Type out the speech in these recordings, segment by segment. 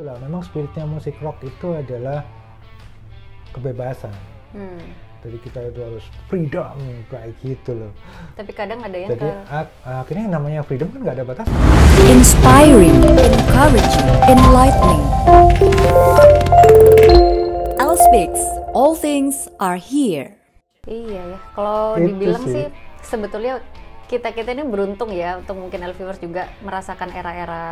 itulah memang spiritnya musik rock itu adalah kebebasan. Jadi kita itu harus freedom kayak gitu loh. Tapi kadang ada yang Jadi akhirnya yang namanya freedom kan nggak ada batasan. Inspiring, encouraging, enlightening. Elspeaks, all things are here. Iya ya, kalau Itu dibilang sih. sih sebetulnya kita ini beruntung ya untuk mungkin Elviewers juga merasakan era-era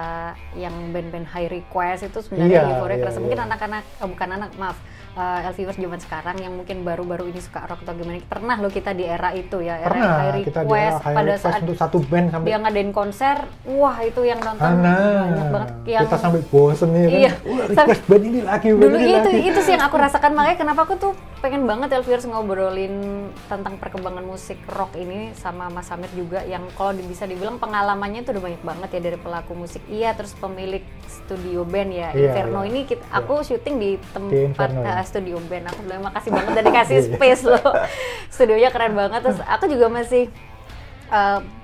yang band-band high request itu sebenarnya Iya, euforia iya, kerasa. Mungkin iya. anak-anak, bukan anak, maaf, Elviewers zaman sekarang yang mungkin baru-baru ini suka rock atau gimana, pernah lo kita di era itu ya, era Pernah high kita di request, high pada request saat untuk satu band sampai dia ngadain konser, wah itu yang nonton banyak banget. Yang kita sampai bosen ya kan. Iya. Wah, request band ini lagi, band dulu ini lagi. itu sih yang aku rasakan, makanya kenapa aku tuh pengen banget Elviewers ngobrolin tentang perkembangan musik rock ini sama Mas Samir juga, yang kalau bisa dibilang pengalamannya tuh udah banyak banget ya, dari pelaku musik terus pemilik studio band ya, Iya, Inferno iya. ini aku syuting di tempat Inferno, ya. studio band. Aku bilang makasih banget udah dikasih space loh, studionya keren banget. Terus aku juga masih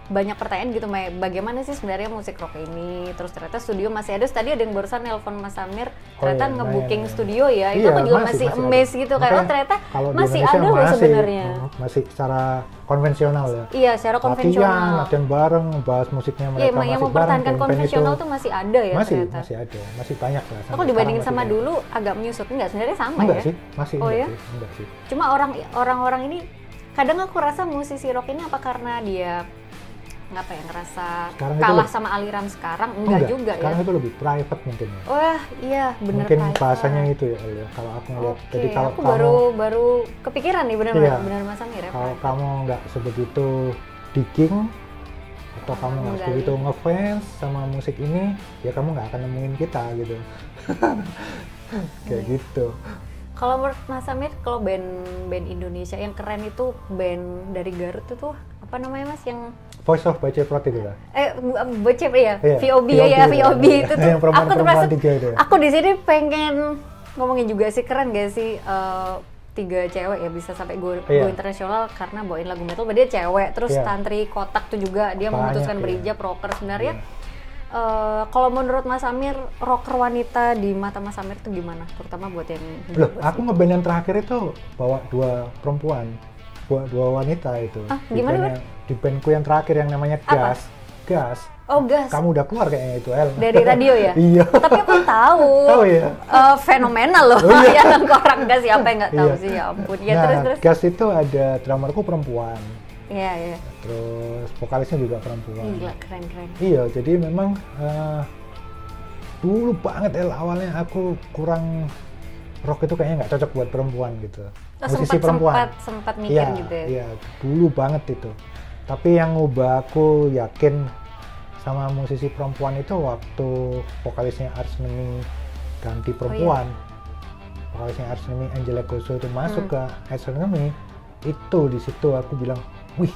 banyak pertanyaan gitu, bagaimana sih sebenarnya musik rock ini, terus ternyata studio masih ada. Tadi ada yang barusan nelpon Mas Samir, ternyata iya, nge-booking lumayan. studio ya, itu Iya, aku juga masih masih ada. amazed gitu, kayak Makanya ternyata kalau di masih Indonesia ada loh sebenarnya. masih secara konvensional ya. Iya, secara konvensional. Latihan bareng, bahas musiknya Iya, mereka yang masih mempertahankan bareng. band-band konvensional itu tuh masih ada ya ternyata. masih ada, masih banyak lah. Aku sampai dibandingin sekarang sama masih dulu agak menyusut, enggak sebenarnya sama banyak. Enggak ya? sih, masih Oh ya? enggak sih. Cuma orang-orang ini kadang aku rasa musisi rock ini apa karena dia ngerasa Sekarang itu kalah lebih- sama aliran sekarang? Enggak juga sekarang ya. itu lebih private mungkin ya. Wah, iya bener Mungkin private. bahasanya itu ya, El, ya. Kalau aku ngeliat. Oke, Jadi kalau aku kamu baru kepikiran nih benar Iya. Mas Samir ya. kalau private. kamu nggak sebegitu digging atau kamu nggak Menggali. sebegitu ngefans sama musik ini, ya kamu nggak akan nemuin kita gitu. Kayak Iya. gitu. Kalau menurut Mas Samir, kalau band Indonesia yang keren itu band dari Garut itu tuh apa namanya Mas, yang Voice of Baceprot itu lah. Bocep ya, Iya, VOB ya, VOB iya. itu tuh. Yang perempuan- Aku tuh perempuan merasa, tiga itu ya. aku di sini pengen ngomongin juga sih, keren gak sih 3 cewek ya bisa sampai go Iya. internasional karena bawain lagu metal. Dia cewek, terus Iya. Tantri Kotak tuh juga dia Banyak, memutuskan iya. berhijab, rocker sebenarnya. Kalau menurut Mas Samir, rocker wanita di mata Mas Samir itu gimana? Terutama buat yang Loh, aku ngeband yang terakhir itu bawa 2 perempuan, dua wanita itu. Di gimana, bandnya- Di bandku yang terakhir yang namanya Apa? Gas. Oh gas, Kamu udah keluar kayaknya itu, El. dari radio ya? Iya. Tapi aku tahu. Tahu ya? Fenomenal loh. Oh, iya. Yang orang gas siapa yang nggak tahu Iya. sih, ya ampun. Ya Nah, terus. Gas itu ada drummerku perempuan, Iya, iya. terus vokalisnya juga perempuan. Gila, keren. Iya, jadi memang dulu banget El, awalnya aku kurang rock itu kayaknya nggak cocok buat perempuan gitu. Musisi perempuan. sempat mikir Iya, gitu ya. iya, dulu banget itu. Tapi yang ngubah aku yakin sama musisi perempuan itu waktu vokalisnya Arch Enemy ganti perempuan. Vokalisnya Arch Enemy, Angela Gossow itu masuk ke Arch Enemy, itu di situ aku bilang, wih,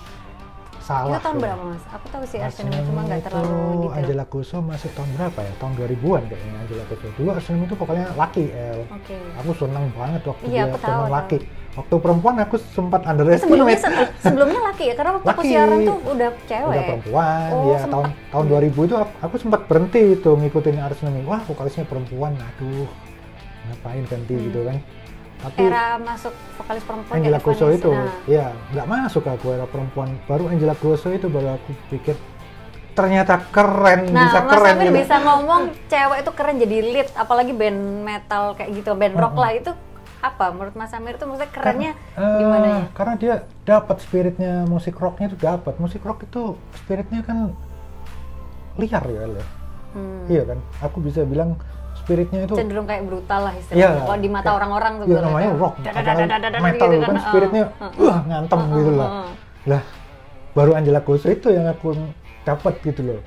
salah. Itu tahun tuh. berapa Mas? Aku tahu sih Arch Arsenal cuma nggak Enemy terlalu itu detail. Angela Gossow masuk tahun berapa ya? Tahun 2000-an kayaknya Angela Gossow. Dulu Arch Enemy itu vokalnya laki, El. Oke. Aku seneng banget waktu Iya, dia aku tahu, zaman tahu. laki. Waktu perempuan aku sempat Sebelumnya underestimate. sebelumnya laki ya, karena waktu aku Laki. siaran tuh udah cewek. Udah perempuan, Oh, ya sempat. tahun 2000 itu aku sempat berhenti itu ngikutin Arch Enemy. Wah, vokalisnya perempuan, aduh, ngapain ganti gitu kan. Tapi Era masuk vokalis perempuan Angela kayak Gossow itu, Evanescence. ya nggak masuk aku era perempuan. Baru Angela Gossow itu baru aku pikir ternyata keren, Nah, bisa Mas keren Samir gitu. bisa ngomong cewek itu keren jadi lead, apalagi band metal kayak gitu, band rock lah, itu apa? Menurut Mas Samir itu maksudnya kerennya Karena, gimana ya? Karena dia dapat spiritnya musik rocknya itu dapat. Musik rock itu spiritnya kan liar ya, El, ya. Iya kan? Aku bisa bilang spiritnya itu Cenderung kayak brutal lah istilahnya. Iya, Kalau di mata kayak- orang-orang tuh iya, betul namanya ya. rock, Dadadadadadadad metal gitu kan spiritnya ngantem gitu lah. Lah, baru Angela Gossow itu yang aku dapat gitu loh.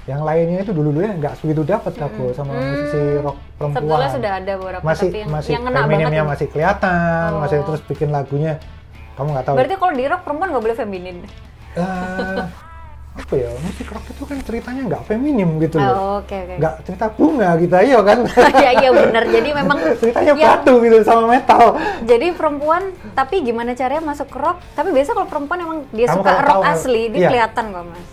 Yang lainnya itu dulu-dulunya nggak segitu dapat aku sama musisi rock perempuan. Sebetulnya sudah ada beberapa masih tapi masih yang ngena banget. femininnya ya. masih kelihatan, Oh. masih terus bikin lagunya kamu nggak tahu. Berarti kalau di rock perempuan nggak boleh feminin. Apa ya, musik rock itu kan ceritanya nggak feminim gitu loh. Oh, oke. Nggak cerita bunga gitu, iya kan? Iya benar. Jadi memang Ceritanya yang- batu gitu sama metal. Jadi perempuan, tapi gimana caranya masuk ke rock? Tapi biasa kalau perempuan emang dia Kamu suka kalau rock tahu, asli, dia iya. kelihatan kok Mas.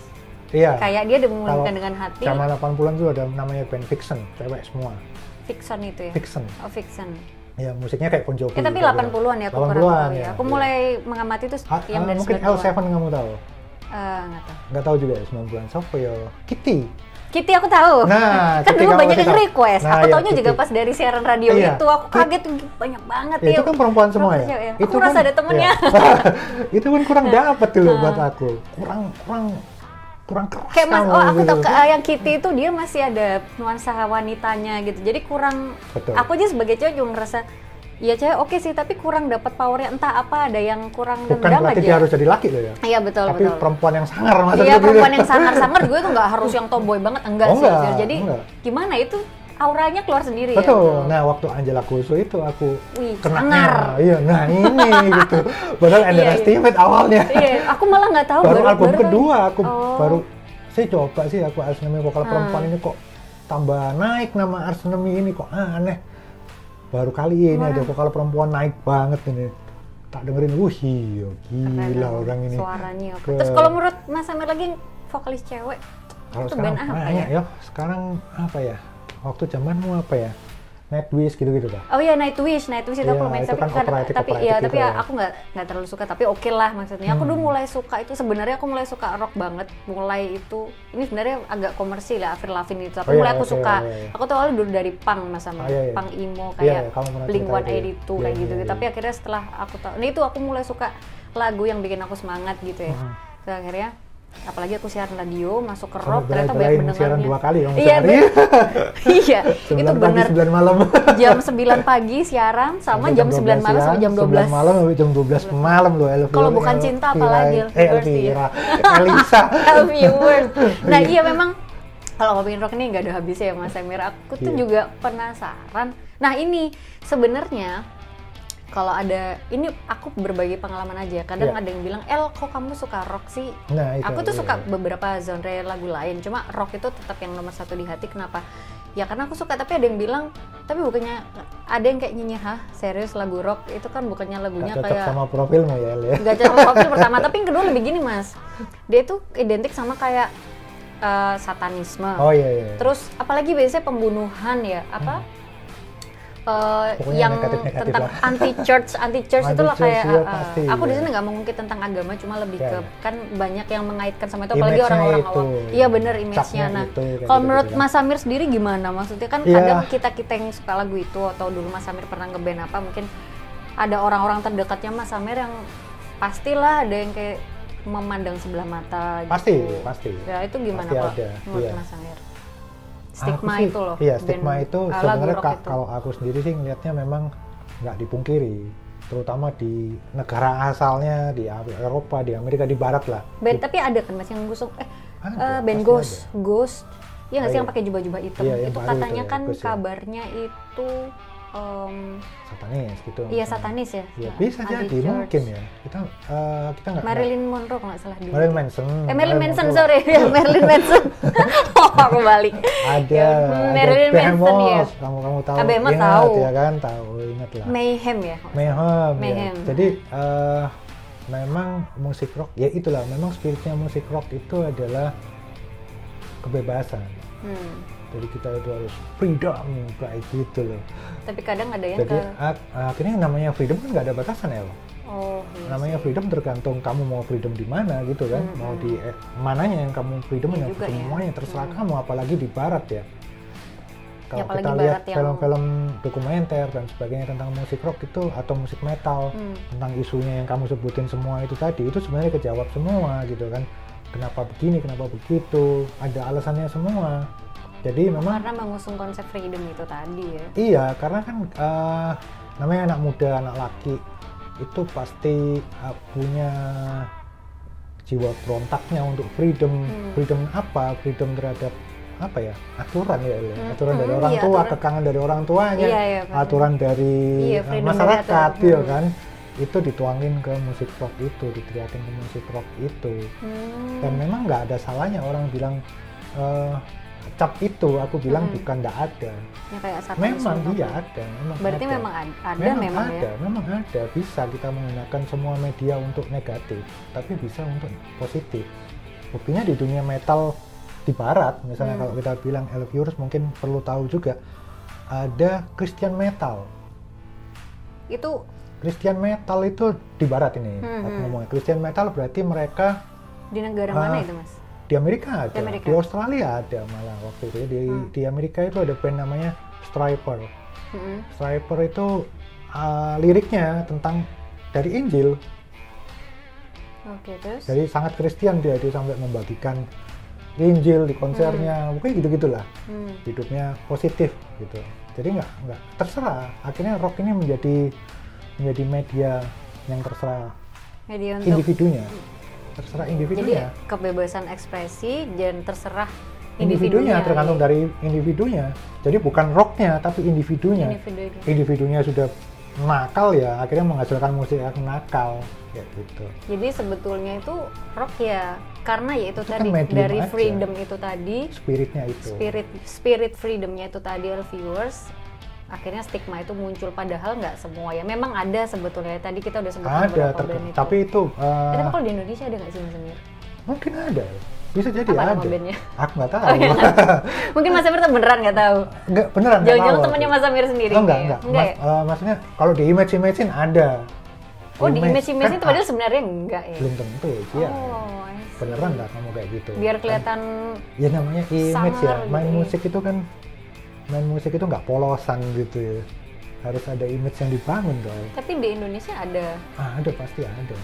Iya. Kayak dia dimulihkan Kalau dengan hati. Zaman 80-an tuh ada namanya band fiction, cewek semua. Vixen itu ya? Vixen. Oh, Vixen. Ya musiknya kayak Bon Jovi. Tapi gitu. 80-an ya, aku kurang 80-an tahu ya. Aku mulai mengamati itu yang dari mungkin 90-an. L7 kamu tahu? Nggak tahu. Nggak tahu juga ya 90-an. Siapa ya? Kitty. Kitty aku tahu. Nah, kan Kitty dulu kamu banyak masih yang tahu. request. Nah, aku iya, taunya juga Kitty. pas dari siaran radio Iya. itu. Aku kaget banyak banget Ya, itu kan perempuan semua Rocker ya. cewek. Itu Aku rasa ada temennya. ya. Itu kan kurang dapat dulu buat aku. Kurang keras. Kayak mas, kamu, oh aku gitu. tahu yang Kitty itu dia masih ada nuansa wanitanya gitu. Jadi kurang. Betul. Aku aja sebagai cewek juga ngerasa ya cewek oke sih, tapi kurang dapat powernya, entah apa ada yang kurang Bukan nendang berarti aja. dia harus jadi laki loh ya. Iya betul Tapi betul. perempuan yang sangar maksudnya. Iya gitu. perempuan yang sangar-sangar gue tuh nggak harus yang tomboy banget, enggak Oh, sih. enggak, Jadi enggak. gimana itu auranya keluar sendiri Betul. ya. Nah, waktu Angela Kusu itu aku Wih, kenanya. sangar. Iya, nah ini gitu. Padahal underestimate awalnya. Iya, aku malah nggak tahu Baru album baru- kedua aku Oh. baru saya coba sih aku Ars Enemy vokal perempuan ini kok tambah naik nama Ars Enemy ini kok aneh. Baru kali ini ada vokal perempuan naik banget ini. Tak dengerin, iya Keren gila loh, orang ini. suaranya. Ke- Terus kalau menurut Mas Amir lagi vokalis cewek Kalau itu sekarang band apa banyak ya? ya. Sekarang apa ya? Waktu zamanmu apa ya? Nightwish gitu-gitu dah. Oh iya Nightwish itu Iya, aku main itu tapi kan operatic tapi gitu tapi ya. aku nggak terlalu suka, tapi oke lah maksudnya. Aku dulu mulai suka itu sebenarnya aku mulai suka rock banget. Mulai itu ini sebenarnya agak komersil ya, Avril Lavigne itu. Tapi Oh iya, mulai aku oke, suka. iya. Aku tuh awalnya dulu dari punk Mas Amir, iya, iya. punk emo Iya, kayak iya, kamu pernah Blink cerita itu ya. 182 kayak Iya, gitu. iya, iya. Tapi akhirnya setelah aku tahu, nah itu aku mulai suka lagu yang bikin aku semangat gitu ya. Terus akhirnya apalagi aku siaran radio masuk ke rock, ternyata banyak Bela-belain siaran pendengarnya. 2 kali dong Iya, sehari. iya, itu 9 pagi, benar. 9 malam. Jam 9 pagi siaran sama jam 9 malam sampai jam 12 9 malam sampai jam 12 malam loh Elvira. Kalau bukan cinta apalagi Elvira. Elisa. viewers. Nah iya memang kalau ngomongin rock ini nggak ada habisnya ya Mas Emir. Aku tuh Iya. juga penasaran. Nah ini sebenarnya kalau ada ini aku berbagi pengalaman aja. Kadang Iya. ada yang bilang, "El, kok kamu suka rock sih?" Nah, itu, Aku tuh iya. suka beberapa genre lagu lain. Cuma rock itu tetap yang nomor satu di hati. Kenapa? Ya karena aku suka. Tapi ada yang bilang, tapi bukannya ada yang kayak nyinyir, hah serius lagu rock itu kan bukannya lagunya Gak cocok kayak sama profilmu ya El ya. nggak cocok profil pertama. Tapi yang kedua lebih gini Mas, dia itu identik sama kayak satanisme. Oh iya iya. Terus apalagi biasanya pembunuhan ya apa? Pokoknya Yang negatif-negatif tentang lah. anti church itulah Anti-church, kayak iya, pasti, aku di iya. sini nggak mengungkit tentang agama, cuma lebih Iya, ke iya. kan banyak yang mengaitkan sama itu, apalagi Image-nya orang-orang itu, awam. iya. Iya bener image-nya. Capnya Nah, itu, kayak kalau gitu-gitu menurut kan. Mas Samir sendiri gimana? Maksudnya kan Iya. kadang kita yang suka lagu itu atau dulu Mas Samir pernah ngeband apa, mungkin ada orang-orang terdekatnya Mas Samir yang pastilah ada yang kayak memandang sebelah mata. Pasti, gitu. pasti. Ya itu gimana Pasti kalau ada, menurut iya. Mas Samir? Stigma Aku sih, itu loh. Iya, band, stigma itu lagu sebenarnya rock itu. kalau aku sendiri sih ngelihatnya memang nggak dipungkiri, terutama di negara asalnya di Eropa, di Amerika, di Barat lah. Band tapi ada kan Mas yang gusung Ada, band pasti Ghost. Iya nggak sih Oh, yang iya. pakai jubah-jubah hitam? Iya, yang Itu baru katanya itu ya, kan Ghost ya. kabarnya itu Satanis gitu. iya satanis ya. Ya, Nah, bisa jadi anti-church. mungkin ya. Kita nggak. Marilyn Monroe kalau nggak salah dulu. Marilyn Manson. Marilyn Manson Monroe. sorry ya Marilyn Manson. Oh aku balik. Ada, Ya, Marilyn Manson ya. Kamu tahu. Behemoth ingat tahu. ya kan, tahu ingat lah. Mayhem ya. Mayhem. Mayhem. Ya. Jadi memang musik rock, ya itulah memang spiritnya musik rock itu adalah kebebasan. Jadi kita itu harus freedom kayak gitu loh. Tapi kadang ada yang Jadi ke akhirnya namanya freedom kan nggak ada batasan ya loh. oh iya Namanya sih. freedom tergantung kamu mau freedom di mana gitu kan. Mau di mananya yang kamu freedom Iya yang juga ya. semuanya terserah kamu, apalagi di barat ya. Kalau apalagi kita barat lihat yang- film-film dokumenter dan sebagainya tentang musik rock itu atau musik metal, tentang isunya yang kamu sebutin semua itu tadi, itu sebenarnya kejawab semua gitu kan. Kenapa begini, kenapa begitu, ada alasannya semua. Jadi memang karena mengusung konsep freedom itu tadi ya. iya, karena kan namanya anak muda, anak laki itu pasti punya jiwa berontaknya untuk freedom. Freedom apa? Freedom terhadap apa ya? Aturan ya, El, ya? Aturan dari orang iya, tua, aturan. kekangan dari orang tuanya, Iya, iya, benar. aturan dari Iya, freedom dari masyarakat, aturan. ya kan? Itu dituangin ke musik rock itu, diteriakin ke musik rock itu. Dan memang nggak ada salahnya orang bilang cap itu, aku bilang bukan nggak ada. Ya kayak satanis Memang untuk- iya ada, memang Berarti ada. memang ada memang ada, ya. memang ada. Bisa kita menggunakan semua media untuk negatif, tapi bisa untuk positif. Buktinya di dunia metal di barat, misalnya kalau kita bilang Elviewers mungkin perlu tahu juga, ada Christian metal. Itu Christian metal itu di barat ini. Aku ngomongnya Christian metal berarti mereka di negara mana itu, Mas? di Amerika ada, Di Amerika. di Australia ada malah waktu itu. Di Amerika itu ada band namanya Stryper. Stryper itu liriknya tentang dari Injil. Oke, terus? Jadi sangat Kristen dia sampai membagikan Injil di konsernya, mungkin gitu-gitulah. Hidupnya positif gitu. Jadi nggak terserah. Akhirnya rock ini menjadi media yang terserah Media untuk individunya. Terserah jadi individunya. kebebasan ekspresi dan terserah Individunya tergantung dari individunya. Jadi bukan rocknya tapi individunya. Individunya sudah nakal ya, akhirnya menghasilkan musik yang nakal kayak gitu. Jadi sebetulnya itu rock ya karena ya itu Itu tadi kan medium dari aja. freedom itu tadi, Spiritnya itu. spirit freedomnya itu tadi viewers. Akhirnya stigma itu muncul padahal nggak semua ya. Memang ada sebetulnya tadi kita udah sebutkan Ada, beberapa band itu. tapi itu Tapi kalau di Indonesia ada nggak sih Mas Amir? mungkin ada. Bisa jadi Apa ada. nama bandnya? Aku nggak tahu. Oh, iya. Mungkin Mas Amir tuh beneran nggak tahu. Nggak, beneran nggak Jangan-jangan tahu temannya aku. Mas Amir sendiri. Oh, enggak. Enggak Mas, ya? maksudnya kalau di image-in ada. Oh, di image kan, itu padahal sebenarnya enggak ya. belum tentu, iya. Oh, I see. Beneran nggak kamu kayak gitu? Biar kelihatan Ya namanya image ya. sangar Main gitu ya. musik itu kan, main musik itu nggak polosan gitu ya. Harus ada image yang dibangun tuh. tapi di Indonesia ada Ada pasti ada.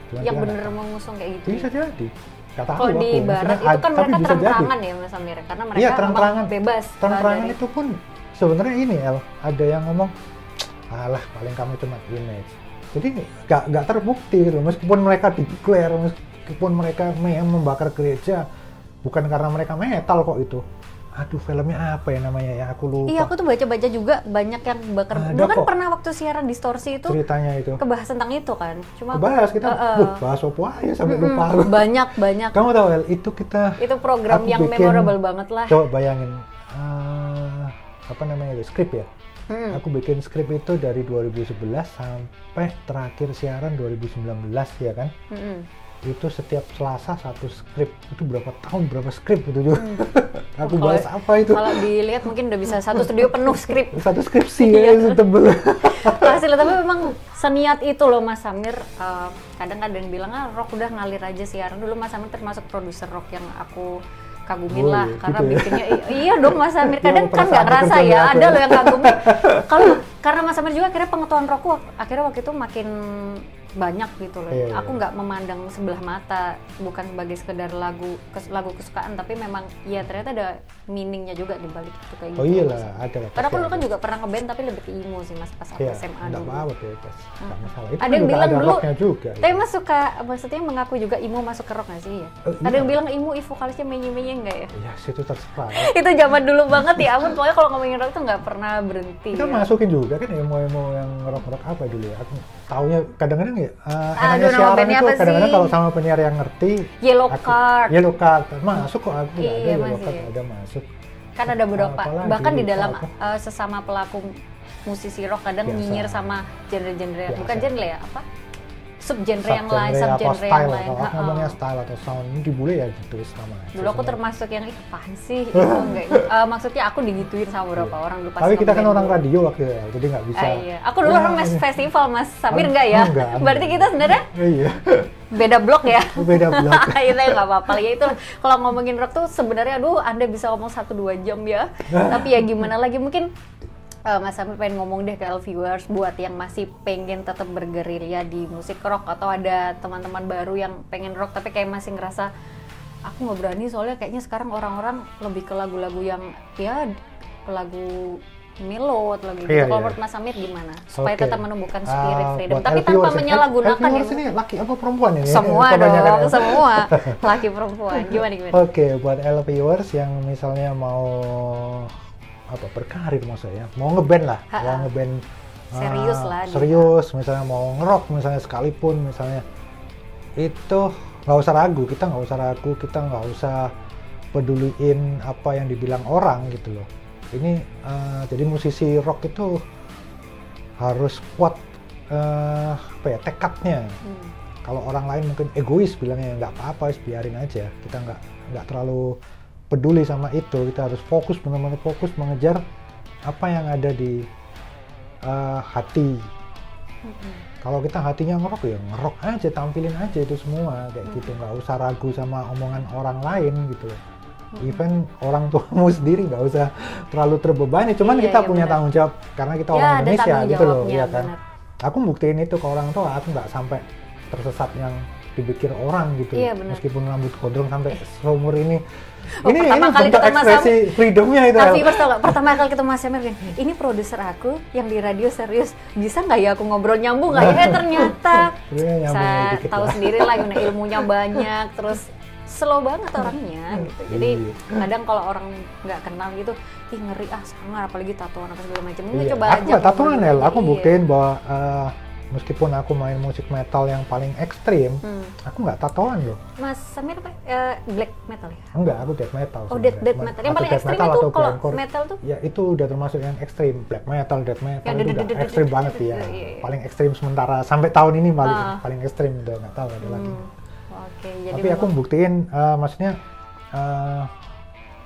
Cuman yang kita bener nggak- mengusung kayak gitu. Bisa jadi. Nggak tahu Kalau di aku. barat Maksudnya itu kan tapi mereka bisa jadi. terang-terangan ya Mas Amir, karena mereka Iya, memang terang-terangan. bebas. Terang-terangan dari- itu pun sebenarnya ini ada yang ngomong, alah paling kamu cuma image. Jadi nggak terbukti gitu. Meskipun mereka declare, meskipun mereka membakar gereja, bukan karena mereka metal kok itu. Aduh, filmnya apa ya namanya ya? Aku lupa. Iya, aku tuh baca-baca juga banyak yang bakar. Ada Dulu kan kok. pernah waktu siaran distorsi itu Ceritanya itu. kebahas tentang itu kan. Cuma Bahas kita, bahas apa aja sampai lupa. banyak. Kamu tahu El, itu kita Itu program aku yang bikin- memorable banget lah. Coba bayangin, apa namanya itu, skrip ya. Aku bikin skrip itu dari 2011 sampai terakhir siaran 2019 ya kan. Itu setiap Selasa satu skrip. Itu berapa tahun, berapa skrip itu juga. Aku Kalau- bahas apa itu? Kalau dilihat mungkin udah bisa satu studio penuh skrip. Satu skripsi Iya. ya, itu tebel. Hasilnya tapi memang seniat itu loh Mas Samir. Kadang-kadang bilang rock udah ngalir aja siaran. Dulu Mas Samir termasuk produser rock yang aku kagumin Oh, lah iya, karena gitu ya. bikinnya iya dong Mas Samir. Kadang Ya, kan nggak perasaan ngerasa pekerjaan ya, aku ada ya. loh yang kagumin. Kalau karena Mas Samir juga akhirnya pengetahuan rockku akhirnya waktu itu makin banyak gitu loh. Iya, Aku iya. nggak memandang sebelah mata, bukan sebagai sekedar lagu kesukaan, tapi memang ya ternyata ada meaningnya juga di balik itu kayak gitu. Oh iyalah, ada lah. Karena aku pasti dulu kan ada. juga pernah ngeband tapi lebih ke emo sih Mas pas aku Iya, SMA nggak dulu. apa-apa bebas, nggak masalah. Itu Ada kan yang juga bilang ada dulu, rocknya juga. tapi gitu. Mas suka, maksudnya mengaku juga emo masuk ke rock nggak sih ya? Iya. Ada yang bilang emo, vokalisnya menye-menye nggak ya? Ya, situ terserah. Itu zaman dulu banget ya ampun, pokoknya kalau ngomongin rock tuh nggak pernah berhenti. Kita ya. masukin juga kan emo-emo yang rock-rock apa dulu ya. Aku taunya kadang-kadang ya, Aduh, enaknya nama siaran bandnya itu apa kadang-kadang sih? kalau sama penyiar yang ngerti. Yellow Card. Yellow Card. Masuk kok aku Iya, ada Yellow masih Card, ya. ada masuk. Kan ada beberapa, Apalagi bahkan di lupa dalam aku. sesama pelaku musisi rock kadang Biasa. nyinyir sama genre-genre, Biasa. bukan genre ya, apa? Subgenre yang Subgenre lain, atau subgenre yang style. lain. Kalau aku Ha-ha. ngomongnya style atau sound, ini dibully ya gitu sama. Dulu aku termasuk yang apaan sih itu enggak. Maksudnya aku digituin sama beberapa orang dulu pas Tapi kita kan ngeband orang dulu. radio waktu itu, jadi nggak bisa. Iya. Aku dulu Ya, orang mes iya. festival Mas Samir Oh, enggak ya? enggak. Berarti kita sebenarnya Iya, beda blok ya. beda blok. Itu ya nggak apa-apa ya, itu kalau ngomongin rock tuh sebenarnya aduh Anda bisa ngomong 1-2 jam ya. Tapi ya gimana lagi, mungkin Mas Samir pengen ngomong deh ke viewers buat yang masih pengen tetap bergerilya di musik rock, atau ada teman-teman baru yang pengen rock tapi kayak masih ngerasa aku nggak berani soalnya kayaknya sekarang orang-orang lebih ke lagu-lagu yang ya lagu mellow atau lagu gitu. Iya, Kalau iya. menurut Mas Samir gimana supaya Oke. tetap menumbuhkan spirit freedom Buat tapi El tanpa viewers, menyalahgunakan El viewers ya. ini laki apa perempuan ini? Semua Kebanyakan dong, ya. semua laki perempuan. Gimana? Oke, buat El viewers yang misalnya mau apa berkarir maksudnya, mau ngeband lah, Ha-ha. mau ngeband Serius lah dia. serius, misalnya mau ngerok misalnya sekalipun misalnya, itu nggak usah ragu, kita nggak usah ragu, kita nggak usah peduliin apa yang dibilang orang gitu loh. Ini jadi musisi rock itu harus kuat apa ya, tekadnya. Kalau orang lain mungkin egois bilangnya nggak apa-apa, biarin aja. Kita nggak terlalu peduli sama itu. Kita harus fokus, benar-benar fokus mengejar apa yang ada di hati. Kalau kita hatinya ngerok ya ngerok aja, tampilin aja itu semua kayak gitu, nggak usah ragu sama omongan orang lain gitu. Even orang tuamu sendiri nggak usah terlalu terbebani, cuman Iya, kita iya, punya benar. tanggung jawab karena kita Ya, orang ada Indonesia tanggung gitu loh, jawabnya, ya kan. benar. Aku buktiin itu ke orang tua, aku nggak sampai tersesat yang dipikir orang gitu. Iya, benar. Meskipun rambut gondrong sampai seumur ini. Oh, pertama kali bentuk ketemu ekspresi freedomnya itu. Tapi first tau gak, pertama kali ketemu Mas Amir gini, ini produser aku yang di radio serius, bisa nggak ya aku ngobrol nyambung nggak ya? Ternyata Sebenarnya nyambung saya dikit tahu lah. sendiri lah, gimana ilmunya banyak, terus slow banget orangnya gitu. Jadi Iya. kadang kalau orang nggak kenal gitu, ih ngeri sangar, apalagi tatoan apa segala macam. Ini Iya. coba Aku aja. nggak tatoan ngobrol El, gitu. aku Iya. buktiin bahwa meskipun aku main musik metal yang paling ekstrim, aku nggak tatoan loh. Mas Samir apa? Black metal ya? Enggak, aku death metal. Oh, sebenarnya. death metal. Yang Atau paling death ekstrim metal itu atau kalau grindcore. metal tuh? Ya itu udah termasuk yang ekstrim. Black metal, death metal Yang itu udah ekstrim banget ya. iya, iya. Paling ekstrim sementara sampai tahun ini Ah. paling ekstrim, udah nggak tahu ada lagi. Oke, jadi Tapi aku buktiin, maksudnya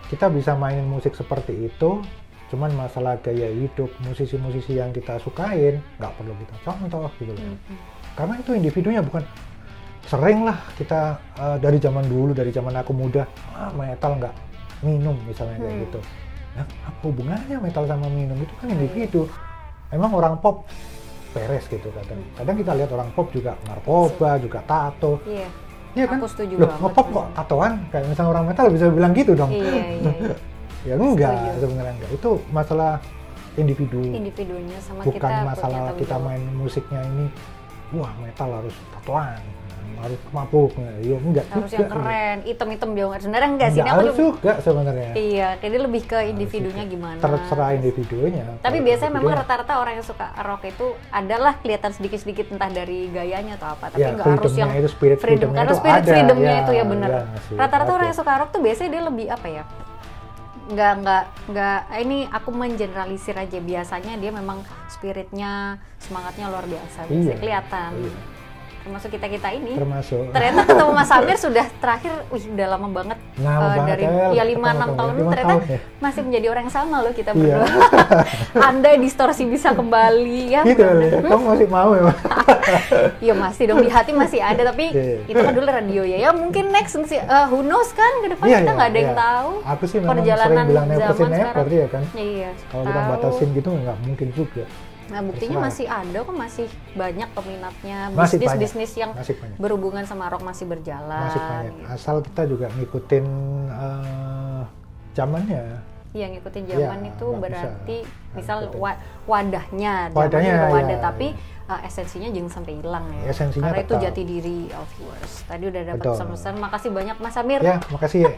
kita bisa mainin musik seperti itu. Cuman masalah gaya hidup musisi-musisi yang kita sukain nggak perlu kita contoh gitu loh. Karena itu individunya bukan. Sering lah kita dari zaman dulu, dari zaman aku muda, metal nggak minum misalnya kayak gitu. Nah, apa hubungannya metal sama minum? Itu kan individu. Emang orang pop beres gitu kadang. Kadang kita lihat orang pop juga narkoba, juga tato. iya. Iya kan? Aku setuju Loh, banget, ngepop kok tatoan? Kayak misalnya orang metal bisa bilang gitu dong. Iya, iya. Ya enggak, Setuju. sebenarnya enggak. Itu masalah individu. Individunya sama Bukan kita punya masalah tanggung kita jawab. main musiknya ini, wah metal harus tatoan, harus mabuk. Ya enggak Harus juga. yang keren, item-item jauh. Sebenarnya enggak sih, Enggak ini aku harus juga sebenarnya. iya, jadi lebih ke individunya gimana. Terserah individunya. Tapi Kalau biasanya memang individunya, rata-rata orang yang suka rock itu adalah kelihatan sedikit-sedikit entah dari gayanya atau apa, tapi ya, nggak harus yang freedomnya itu, spirit freedom, freedomnya karena itu spirit ada. freedomnya Ya, itu ya bener. ya nggak sih? Rata-rata orang Ada. yang suka rock tuh biasanya dia lebih apa ya? Nggak ini aku mengeneralisir aja, biasanya dia memang spiritnya, semangatnya luar biasa, biasanya Iya. kelihatan. Iya. Termasuk kita ini. Termasuk. Ternyata ketemu Mas Amir sudah terakhir, udah lama banget. Lama banget, dari El. ya Ketemu 5-6 tahun, 5 ternyata tahun ya. masih menjadi orang yang sama loh kita Iya. berdua. Andai distorsi bisa kembali ya. Gitu ya, kamu masih mau ya? Iya masih dong, di hati masih ada, tapi Iya. itu kan dulu radio ya. Ya mungkin next sih, who knows kan ke depan Iya, kita iya, nggak ada yang iya. tahu. Aku sih memang perjalanan sering bilang never say zaman never sekarang. ya kan. Iya. Kalau kita tahu. batasin gitu nggak mungkin juga. Nah buktinya Terserah. masih ada kok, masih banyak peminatnya, Masih banyak, bisnis yang masih banyak. berhubungan sama rock masih berjalan. Masih banyak. gitu. Asal kita juga ngikutin zamannya. Iya ngikutin zaman Iya, itu nggak berarti bisa. misal Ngikutin. wadahnya, Wadahnya, zaman juga wadah, iya, tapi iya. Esensinya jangan sampai hilang ya. Esensinya Karena itu tetap. jati diri of yours. Tadi udah dapat Betul. pesan-pesan. Makasih banyak Mas Amir. Ya, makasih ya.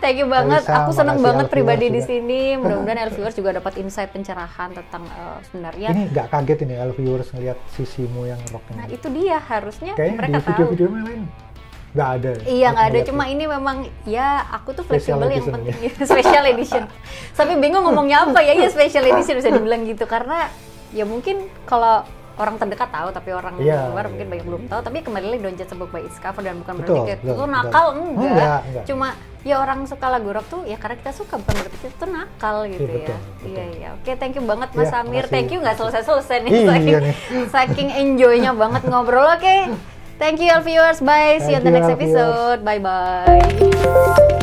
Thank you banget. Kalisa, Aku seneng makasih banget El pribadi Viewers di juga. sini. Mudah-mudahan El Viewers juga dapat insight pencerahan tentang sebenarnya. Ini nggak kaget ini El Viewers ngelihat sisimu yang rock Nah ini. itu dia harusnya Kayaknya mereka di tahu. video-video yang lain nggak ada. Iya nggak ada, Ngeliat cuma ya. ini memang ya aku tuh Special fleksibel yang edition penting special edition. Tapi bingung ngomongnya apa ya, ya special edition bisa dibilang gitu karena ya mungkin kalau orang terdekat tahu tapi orang Iya, luar iya, mungkin banyak belum tahu. Tapi kembali lagi don't judge a book by its cover, dan bukan Betul, berarti kayak betul, itu betul. nakal, enggak. Enggak. Cuma ya orang suka lagu rock tuh ya karena kita suka, bukan berarti itu nakal gitu Iya, ya. betul, betul. Iya iya. Oke, thank you banget Mas Iya, Amir. makasih. Thank you nggak selesai-selesai nih. Iya saking, nih. saking enjoy-nya banget ngobrol. Oke. Thank you all viewers. Bye. See you on the Thank you, next all viewers. episode. Bye bye.